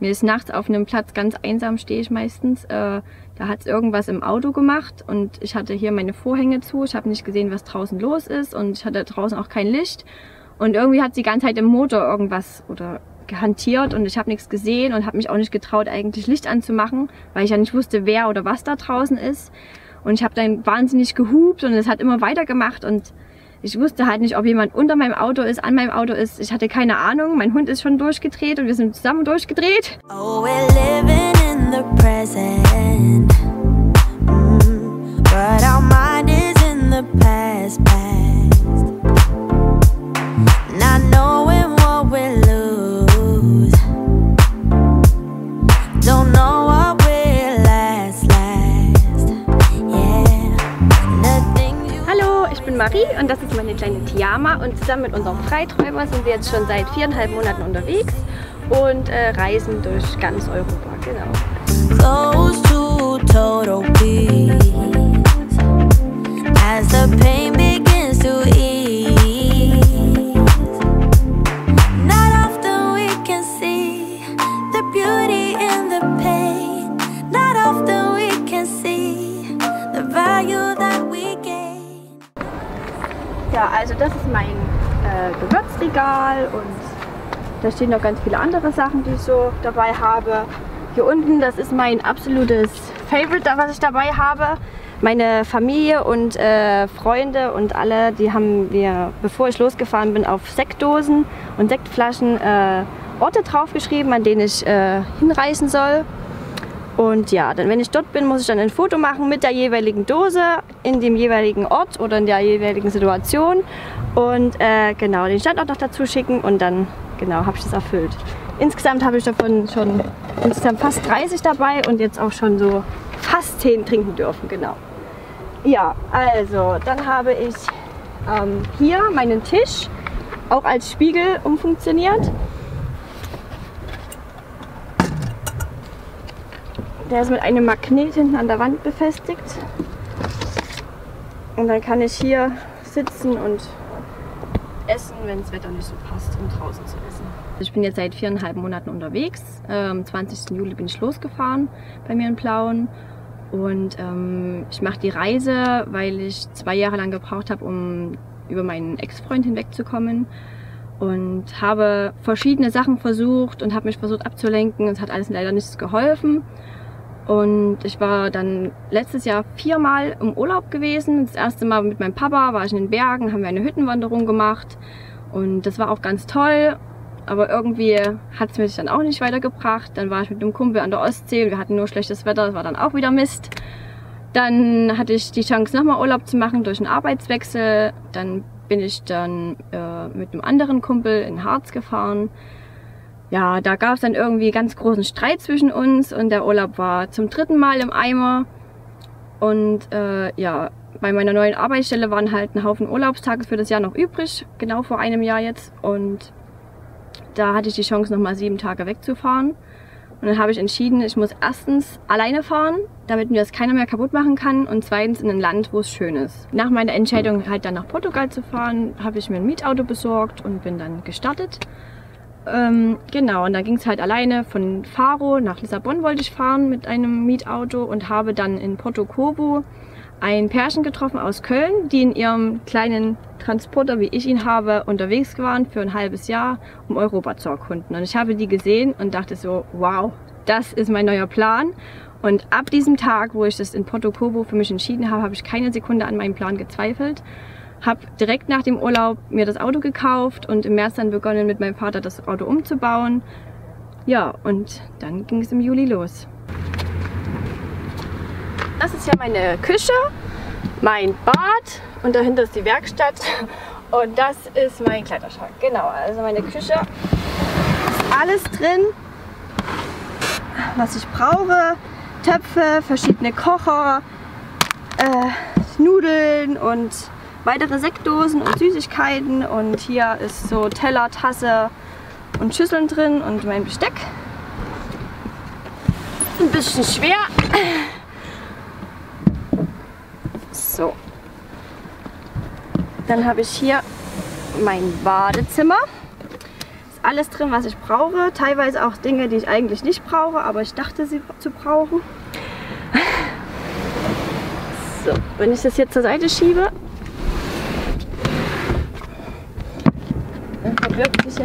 Mir ist nachts auf einem Platz, ganz einsam stehe ich meistens, da hat es irgendwas im Auto gemacht und ich hatte hier meine Vorhänge zu. Ich habe nicht gesehen, was draußen los ist und ich hatte draußen auch kein Licht. Und irgendwie hat die ganze Zeit im Motor irgendwas oder gehantiert und ich habe nichts gesehen und habe mich auch nicht getraut, eigentlich Licht anzumachen, weil ich ja nicht wusste, wer oder was da draußen ist. Und ich habe dann wahnsinnig gehupt und es hat immer weitergemacht und ich wusste halt nicht, ob jemand unter meinem Auto ist, an meinem Auto ist. Ich hatte keine Ahnung. Mein Hund ist schon durchgedreht und wir sind zusammen durchgedreht. Oh, we're living in the present, but our mind is in the past, not knowing what we'll lose, don't know what will last, yeah. Hallo, ich bin Marie und das ist meine kleine Tiama und zusammen mit unserem Freiträumer sind wir jetzt schon seit 4,5 Monaten unterwegs und reisen durch ganz Europa, genau. Close to total peace as the pain begins to ease. Not often we can see the beauty in the pain. Not often we can see the value that we gain. Ja, also das ist mein Gewürzregal und da stehen noch ganz viele andere Sachen, die ich so dabei habe. Hier unten, das ist mein absolutes Favorite, was ich dabei habe. Meine Familie und Freunde und alle, die haben mir, bevor ich losgefahren bin, auf Sektdosen und Sektflaschen Orte draufgeschrieben, an denen ich hinreisen soll. Und ja, dann, wenn ich dort bin, muss ich dann ein Foto machen mit der jeweiligen Dose in dem jeweiligen Ort oder in der jeweiligen Situation und genau den Standort noch dazu schicken und dann genau habe ich das erfüllt. Insgesamt habe ich davon schon insgesamt fast 30 dabei und jetzt auch schon so fast 10 trinken dürfen, genau. Ja, also dann habe ich hier meinen Tisch auch als Spiegel umfunktioniert. Der ist mit einem Magnet hinten an der Wand befestigt. Und dann kann ich hier sitzen und essen, wenn das Wetter nicht so passt, um draußen zu essen. Ich bin jetzt seit 4,5 Monaten unterwegs. Am 20. Juli bin ich losgefahren bei mir in Plauen. Und ich mache die Reise, weil ich 2 Jahre lang gebraucht habe, um über meinen Ex-Freund hinwegzukommen. Und habe verschiedene Sachen versucht und habe mich versucht abzulenken. Es hat alles leider nichts geholfen. Und ich war dann letztes Jahr 4-mal im Urlaub gewesen. Das erste Mal mit meinem Papa war ich in den Bergen, haben wir eine Hüttenwanderung gemacht. Und das war auch ganz toll. Aber irgendwie hat es mich dann auch nicht weitergebracht. Dann war ich mit einem Kumpel an der Ostsee und wir hatten nur schlechtes Wetter, das war dann auch wieder Mist. Dann hatte ich die Chance, nochmal Urlaub zu machen durch einen Arbeitswechsel. Dann bin ich dann mit einem anderen Kumpel in Harz gefahren. Ja, da gab es dann irgendwie ganz großen Streit zwischen uns und der Urlaub war zum 3. Mal im Eimer. Und ja, bei meiner neuen Arbeitsstelle waren halt ein Haufen Urlaubstage für das Jahr noch übrig, genau vor einem Jahr jetzt. Und da hatte ich die Chance, nochmal 7 Tage wegzufahren. Und dann habe ich entschieden, ich muss erstens alleine fahren, damit mir das keiner mehr kaputt machen kann. Und zweitens in ein Land, wo es schön ist. Nach meiner Entscheidung, halt dann nach Portugal zu fahren, habe ich mir ein Mietauto besorgt und bin dann gestartet. Genau, und dann ging es halt alleine von Faro nach Lissabon wollte ich fahren mit einem Mietauto und habe dann in Porto Covo ein Pärchen getroffen aus Köln, die in ihrem kleinen Transporter, wie ich ihn habe, unterwegs waren für ein halbes Jahr, um Europa zu erkunden. Und ich habe die gesehen und dachte so, wow, das ist mein neuer Plan. Und ab diesem Tag, wo ich das in Porto Covo für mich entschieden habe, habe ich keine Sekunde an meinem Plan gezweifelt. Habe direkt nach dem Urlaub mir das Auto gekauft und im März dann begonnen, mit meinem Vater das Auto umzubauen. Ja, und dann ging es im Juli los. Das ist ja meine Küche, mein Bad und dahinter ist die Werkstatt und das ist mein Kleiderschrank. Genau, also meine Küche ist alles drin, was ich brauche. Töpfe, verschiedene Kocher, Nudeln und weitere Sektdosen und Süßigkeiten und hier ist so Teller, Tasse und Schüsseln drin und mein Besteck. Ein bisschen schwer. So. Dann habe ich hier mein Badezimmer. Ist alles drin, was ich brauche. Teilweise auch Dinge, die ich eigentlich nicht brauche, aber ich dachte, sie zu brauchen. So, wenn ich das jetzt zur Seite schiebe, dann verbirgt sich ja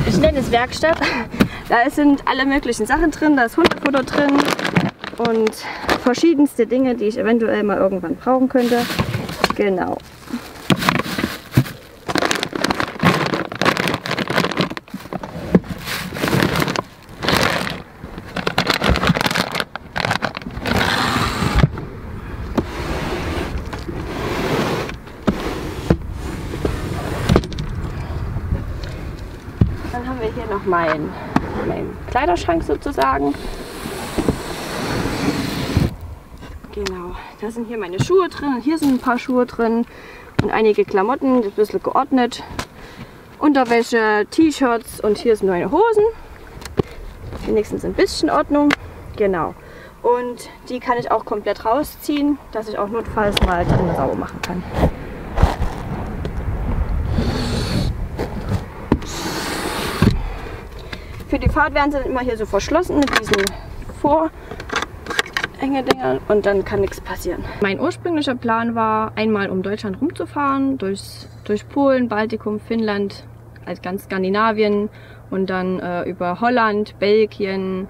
ich nenne es Werkstatt. Da sind alle möglichen Sachen drin, da ist Hundefutter drin und verschiedenste Dinge, die ich eventuell mal irgendwann brauchen könnte. Genau. Dann haben wir hier noch meinen Kleiderschrank sozusagen. Genau, da sind hier meine Schuhe drin und hier sind ein paar Schuhe drin und einige Klamotten, ein bisschen geordnet. Unterwäsche, T-Shirts und hier sind meine Hosen. Wenigstens ein bisschen Ordnung. Genau. Und die kann ich auch komplett rausziehen, dass ich auch notfalls mal drin sauber machen kann. Für die Fahrt werden sie immer hier so verschlossen mit diesen Vorhängedingern und dann kann nichts passieren. Mein ursprünglicher Plan war, einmal um Deutschland rumzufahren, durch Polen, Baltikum, Finnland, also ganz Skandinavien und dann über Holland, Belgien,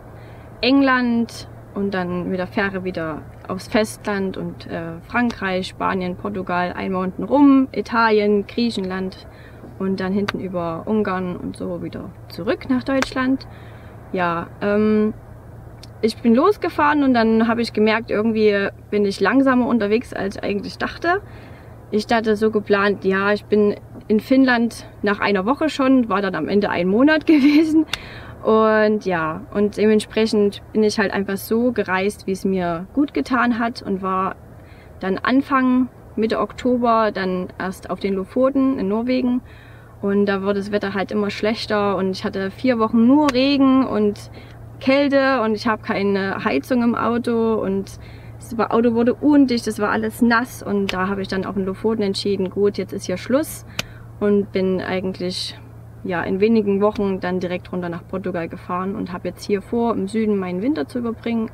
England und dann mit der Fähre wieder aufs Festland und Frankreich, Spanien, Portugal, einmal unten rum, Italien, Griechenland. Und dann hinten über Ungarn und so wieder zurück nach Deutschland. Ja, ich bin losgefahren und dann habe ich gemerkt, irgendwie bin ich langsamer unterwegs, als ich eigentlich dachte. Ich hatte so geplant, ja, ich bin in Finnland nach einer Woche schon, war dann am Ende ein Monat gewesen. Und ja, und dementsprechend bin ich halt einfach so gereist, wie es mir gut getan hat und war dann Mitte Oktober dann erst auf den Lofoten in Norwegen. Und da wurde das Wetter halt immer schlechter und ich hatte 4 Wochen nur Regen und Kälte und ich habe keine Heizung im Auto und das Auto wurde undicht, das war alles nass und da habe ich dann auf den Lofoten entschieden, gut, jetzt ist hier Schluss und bin eigentlich ja in wenigen Wochen dann direkt runter nach Portugal gefahren und habe jetzt hier vor, im Süden meinen Winter zu verbringen.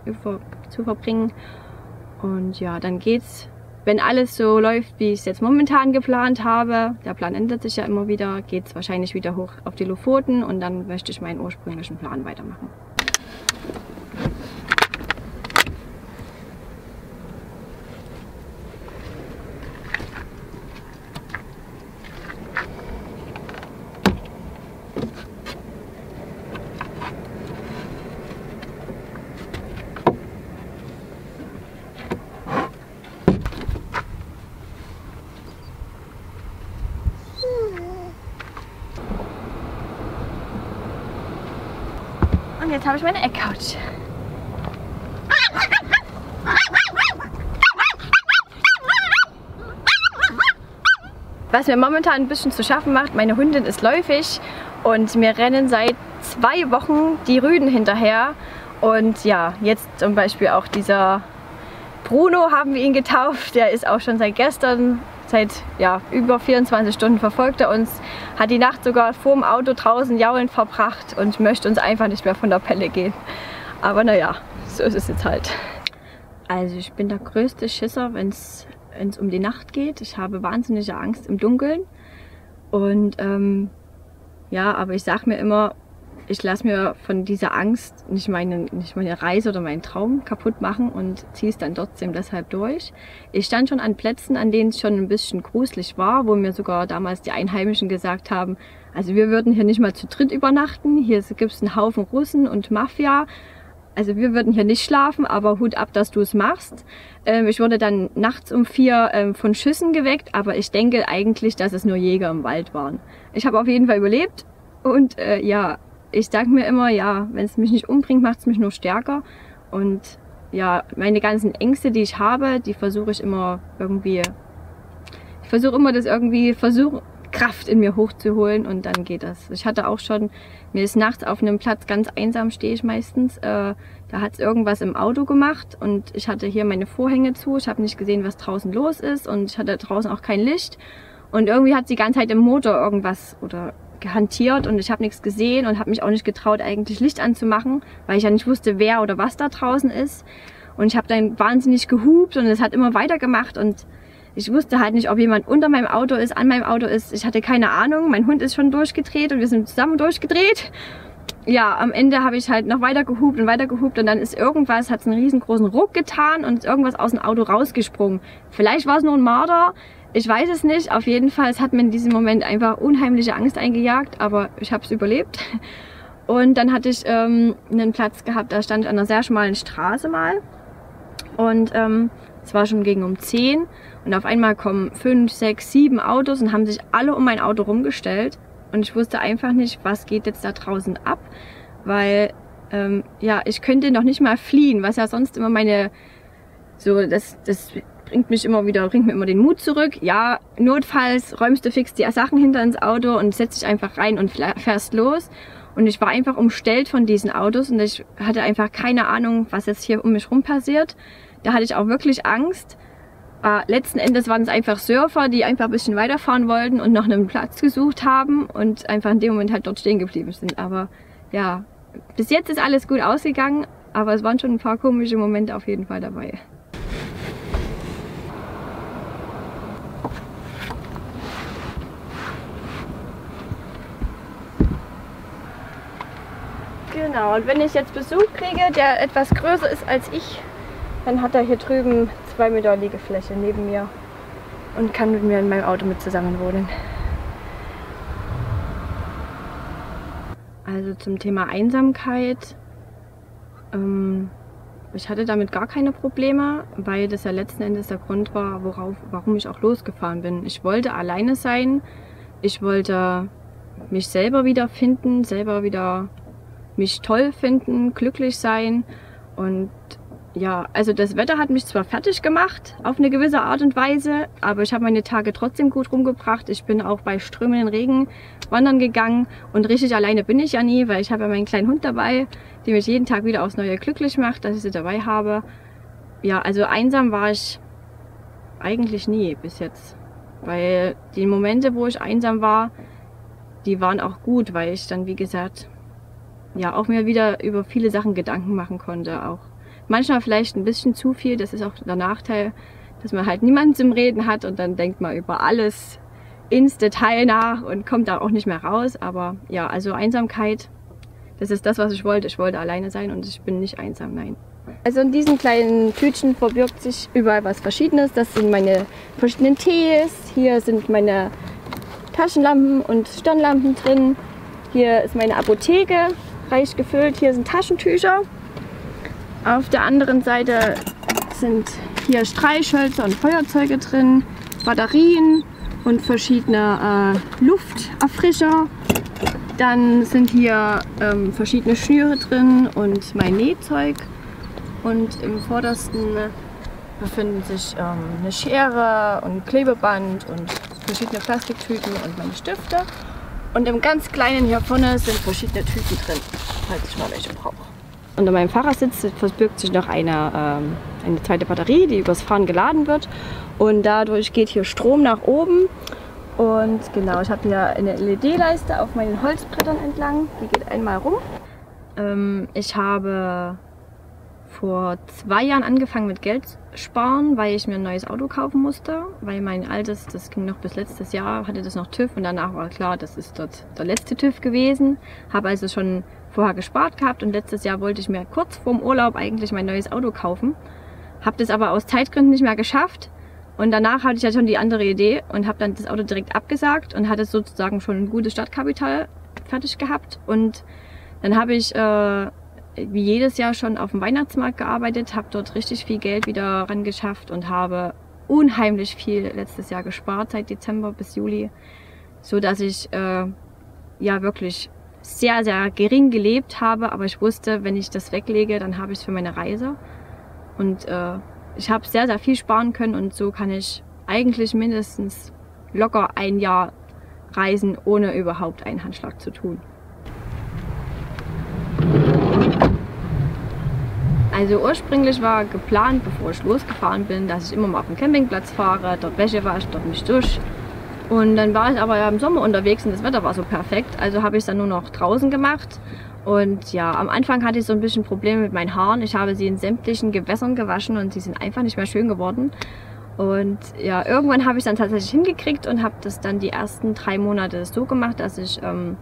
Und ja, dann geht's. Wenn alles so läuft, wie ich es jetzt momentan geplant habe, der Plan ändert sich ja immer wieder, geht es wahrscheinlich wieder hoch auf die Lofoten und dann möchte ich meinen ursprünglichen Plan weitermachen. Und jetzt habe ich meine Eckcouch. Was mir momentan ein bisschen zu schaffen macht, meine Hündin ist läufig und mir rennen seit 2 Wochen die Rüden hinterher. Und ja, jetzt zum Beispiel auch dieser Bruno, haben wir ihn getauft, der ist auch schon seit gestern, seit ja, über 24 Stunden verfolgt er uns, hat die Nacht sogar vorm Auto draußen jaulend verbracht und möchte uns einfach nicht mehr von der Pelle gehen. Aber naja, so ist es jetzt halt. Also ich bin der größte Schisser, wenn es um die Nacht geht. Ich habe wahnsinnige Angst im Dunkeln. Und ja, aber ich sage mir immer, ich lasse mir von dieser Angst nicht meine Reise oder meinen Traum kaputt machen und ziehe es dann trotzdem deshalb durch. Ich stand schon an Plätzen, an denen es schon ein bisschen gruselig war, wo mir sogar damals die Einheimischen gesagt haben, also wir würden hier nicht mal zu dritt übernachten, hier gibt es einen Haufen Russen und Mafia, also wir würden hier nicht schlafen, aber Hut ab, dass du es machst. Ich wurde dann nachts um 4 von Schüssen geweckt, aber ich denke eigentlich, dass es nur Jäger im Wald waren. Ich habe auf jeden Fall überlebt und ja, ich sage mir immer, ja, wenn es mich nicht umbringt, macht es mich nur stärker. Und ja, meine ganzen Ängste, die ich habe, die versuche ich immer irgendwie, Kraft in mir hochzuholen und dann geht das. Ich hatte auch schon, mir ist nachts auf einem Platz ganz einsam, stehe ich meistens, da hat es irgendwas im Auto gemacht und ich hatte hier meine Vorhänge zu, ich habe nicht gesehen, was draußen los ist und ich hatte draußen auch kein Licht. Und irgendwie hat die ganze Zeit im Motor irgendwas oder gehantiert und ich habe nichts gesehen und habe mich auch nicht getraut, eigentlich Licht anzumachen, weil ich ja nicht wusste, wer oder was da draußen ist. Und ich habe dann wahnsinnig gehupt und es hat immer weitergemacht und ich wusste halt nicht, ob jemand unter meinem Auto ist, an meinem Auto ist. Ich hatte keine Ahnung. Mein Hund ist schon durchgedreht und wir sind zusammen durchgedreht. Ja, am Ende habe ich halt noch weiter gehupt und dann ist irgendwas, hat es einen riesengroßen Ruck getan und ist irgendwas aus dem Auto rausgesprungen. Vielleicht war es nur ein Marder, ich weiß es nicht. Auf jeden Fall, es hat mir in diesem Moment einfach unheimliche Angst eingejagt, aber ich habe es überlebt. Und dann hatte ich einen Platz gehabt, da stand ich an einer sehr schmalen Straße mal und es war schon gegen um 10 und auf einmal kommen 5, 6, 7 Autos und haben sich alle um mein Auto rumgestellt. Und ich wusste einfach nicht, was geht jetzt da draußen ab, weil ja, ich könnte noch nicht mal fliehen, was ja sonst immer das bringt mir immer den Mut zurück. Ja, notfalls räumst du fix die Sachen hinter ins Auto und setzt dich einfach rein und fährst los. Und ich war einfach umstellt von diesen Autos und ich hatte einfach keine Ahnung, was jetzt hier um mich rum passiert. Da hatte ich auch wirklich Angst. Letzten Endes waren es einfach Surfer, die einfach ein bisschen weiterfahren wollten und noch einen Platz gesucht haben und einfach in dem Moment halt dort stehen geblieben sind. Aber ja, bis jetzt ist alles gut ausgegangen, aber es waren schon ein paar komische Momente auf jeden Fall dabei. Genau, und wenn ich jetzt Besuch kriege, der etwas größer ist als ich, dann hat er hier drüben 2 Meter Liegefläche neben mir und kann mit mir in meinem Auto mit zusammen wohnen. Also zum Thema Einsamkeit. Ich hatte damit gar keine Probleme, weil das ja letzten Endes der Grund war, warum ich auch losgefahren bin. Ich wollte alleine sein, ich wollte mich selber wiederfinden, selber wieder mich toll finden, glücklich sein und ja, also das Wetter hat mich zwar fertig gemacht auf eine gewisse Art und Weise, aber ich habe meine Tage trotzdem gut rumgebracht. Ich bin auch bei strömenden Regen wandern gegangen und richtig alleine bin ich ja nie, weil ich habe ja meinen kleinen Hund dabei, der mich jeden Tag wieder aufs Neue glücklich macht, dass ich sie dabei habe. Ja, also einsam war ich eigentlich nie bis jetzt, weil die Momente, wo ich einsam war, die waren auch gut, weil ich dann, wie gesagt, ja auch mir wieder über viele Sachen Gedanken machen konnte, auch manchmal vielleicht ein bisschen zu viel, das ist auch der Nachteil, dass man halt niemanden zum Reden hat und dann denkt man über alles ins Detail nach und kommt da auch nicht mehr raus. Aber ja, also Einsamkeit, das ist das, was ich wollte. Ich wollte alleine sein und ich bin nicht einsam, nein. Also in diesen kleinen Tütchen verbirgt sich überall was Verschiedenes. Das sind meine verschiedenen Tees, hier sind meine Taschenlampen und Stirnlampen drin. Hier ist meine Apotheke, reich gefüllt, hier sind Taschentücher. Auf der anderen Seite sind hier Streichhölzer und Feuerzeuge drin, Batterien und verschiedene Lufterfrischer. Dann sind hier verschiedene Schnüre drin und mein Nähzeug. Und im vordersten befinden sich eine Schere und Klebeband und verschiedene Plastiktüten und meine Stifte. Und im ganz kleinen hier vorne sind verschiedene Tüten drin, falls ich mal welche brauche. Unter meinem Fahrersitz verbirgt sich noch eine zweite Batterie, die übers Fahren geladen wird. Und dadurch geht hier Strom nach oben. Und genau, ich habe hier eine LED-Leiste auf meinen Holzbrettern entlang. Die geht einmal rum. Ich habe vor 2 Jahren angefangen mit Geld sparen, weil ich mir ein neues Auto kaufen musste. Weil mein altes, das ging noch bis letztes Jahr, hatte das noch TÜV und danach war klar, das ist dort der letzte TÜV gewesen. Habe also schon vorher gespart gehabt und letztes Jahr wollte ich mir kurz vorm Urlaub eigentlich mein neues Auto kaufen. Habe das aber aus Zeitgründen nicht mehr geschafft und danach hatte ich ja schon die andere Idee und habe dann das Auto direkt abgesagt und hatte sozusagen schon ein gutes Startkapital fertig gehabt. Und dann habe ich wie jedes Jahr schon auf dem Weihnachtsmarkt gearbeitet, habe dort richtig viel Geld wieder ran geschafft und habe unheimlich viel letztes Jahr gespart, seit Dezember bis Juli, so dass ich ja wirklich sehr, sehr gering gelebt habe, aber ich wusste, wenn ich das weglege, dann habe ich es für meine Reise. Und ich habe sehr, sehr viel sparen können und so kann ich eigentlich mindestens locker 1 Jahr reisen, ohne überhaupt einen Handschlag zu tun. Also ursprünglich war geplant, bevor ich losgefahren bin, dass ich immer mal auf den Campingplatz fahre, dort Wäsche wasche, dort mich Und dann war ich aber ja im Sommer unterwegs und das Wetter war so perfekt, also habe ich es dann nur noch draußen gemacht. Und ja, am Anfang hatte ich so ein bisschen Probleme mit meinen Haaren. Ich habe sie in sämtlichen Gewässern gewaschen und sie sind einfach nicht mehr schön geworden. Und ja, irgendwann habe ich es dann tatsächlich hingekriegt und habe das dann die ersten 3 Monate so gemacht, dass ich im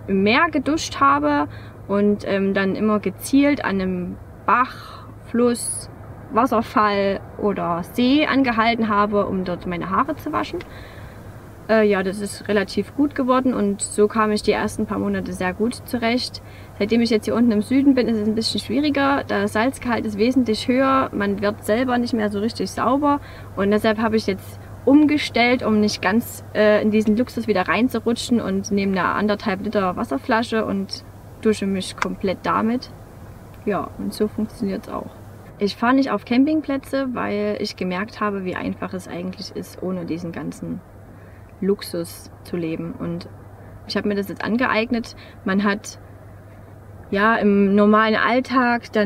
Meer geduscht habe und dann immer gezielt an einem Bach, Fluss, Wasserfall oder See angehalten habe, um dort meine Haare zu waschen. Ja, das ist relativ gut geworden und so kam ich die ersten paar Monate sehr gut zurecht. Seitdem ich jetzt hier unten im Süden bin, ist es ein bisschen schwieriger. Der Salzgehalt ist wesentlich höher, man wird selber nicht mehr so richtig sauber und deshalb habe ich jetzt umgestellt, um nicht ganz in diesen Luxus wieder reinzurutschen und nehme eine 1,5 Liter Wasserflasche und dusche mich komplett damit. Ja, und so funktioniert es auch. Ich fahre nicht auf Campingplätze, weil ich gemerkt habe, wie einfach es eigentlich ist, ohne diesen ganzen Luxus zu leben. Und ich habe mir das jetzt angeeignet. Man hat ja im normalen Alltag, da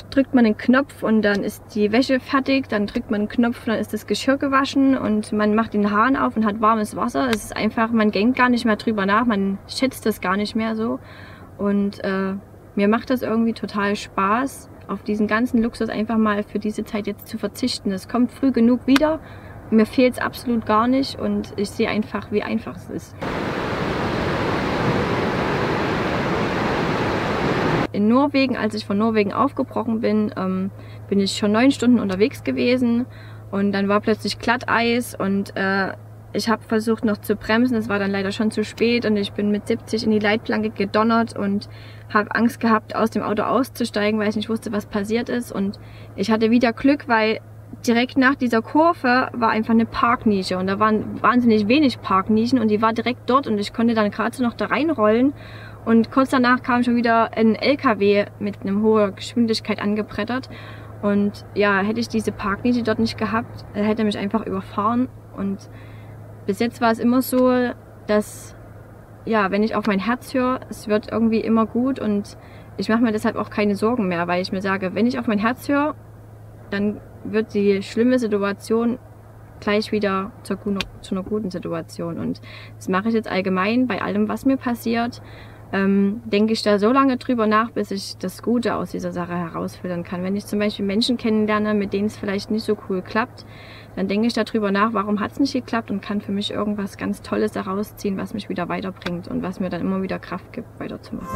drückt man einen Knopf und dann ist die Wäsche fertig, dann drückt man einen Knopf, dann ist das Geschirr gewaschen und man macht den Hahn auf und hat warmes Wasser. Es ist einfach, man denkt gar nicht mehr drüber nach, man schätzt das gar nicht mehr so. Und mir macht das irgendwie total Spaß, auf diesen ganzen Luxus einfach mal für diese Zeit jetzt zu verzichten. Es kommt früh genug wieder. Mir fehlt es absolut gar nicht und ich sehe einfach, wie einfach es ist. In Norwegen, als ich von Norwegen aufgebrochen bin, bin ich schon 9 Stunden unterwegs gewesen und dann war plötzlich Glatteis und ich habe versucht noch zu bremsen, es war dann leider schon zu spät und ich bin mit 70 in die Leitplanke gedonnert und habe Angst gehabt, aus dem Auto auszusteigen, weil ich nicht wusste, was passiert ist. Und ich hatte wieder Glück, weil direkt nach dieser Kurve war einfach eine Parknische und da waren wahnsinnig wenig Parknischen und die war direkt dort und ich konnte dann gerade so noch da reinrollen und kurz danach kam schon wieder ein LKW mit einer hohen Geschwindigkeit angebrettert und ja, hätte ich diese Parknische dort nicht gehabt, hätte er mich einfach überfahren und bis jetzt war es immer so, dass ja, wenn ich auf mein Herz höre, es wird irgendwie immer gut und ich mache mir deshalb auch keine Sorgen mehr, weil ich mir sage, wenn ich auf mein Herz höre, dann wird die schlimme Situation gleich wieder zu einer guten Situation. Und das mache ich jetzt allgemein bei allem, was mir passiert. Denke ich da so lange drüber nach, bis ich das Gute aus dieser Sache herausfiltern kann. Wenn ich zum Beispiel Menschen kennenlerne, mit denen es vielleicht nicht so cool klappt, dann denke ich darüber nach, warum hat es nicht geklappt und kann für mich irgendwas ganz Tolles daraus ziehen, was mich wieder weiterbringt und was mir dann immer wieder Kraft gibt, weiterzumachen.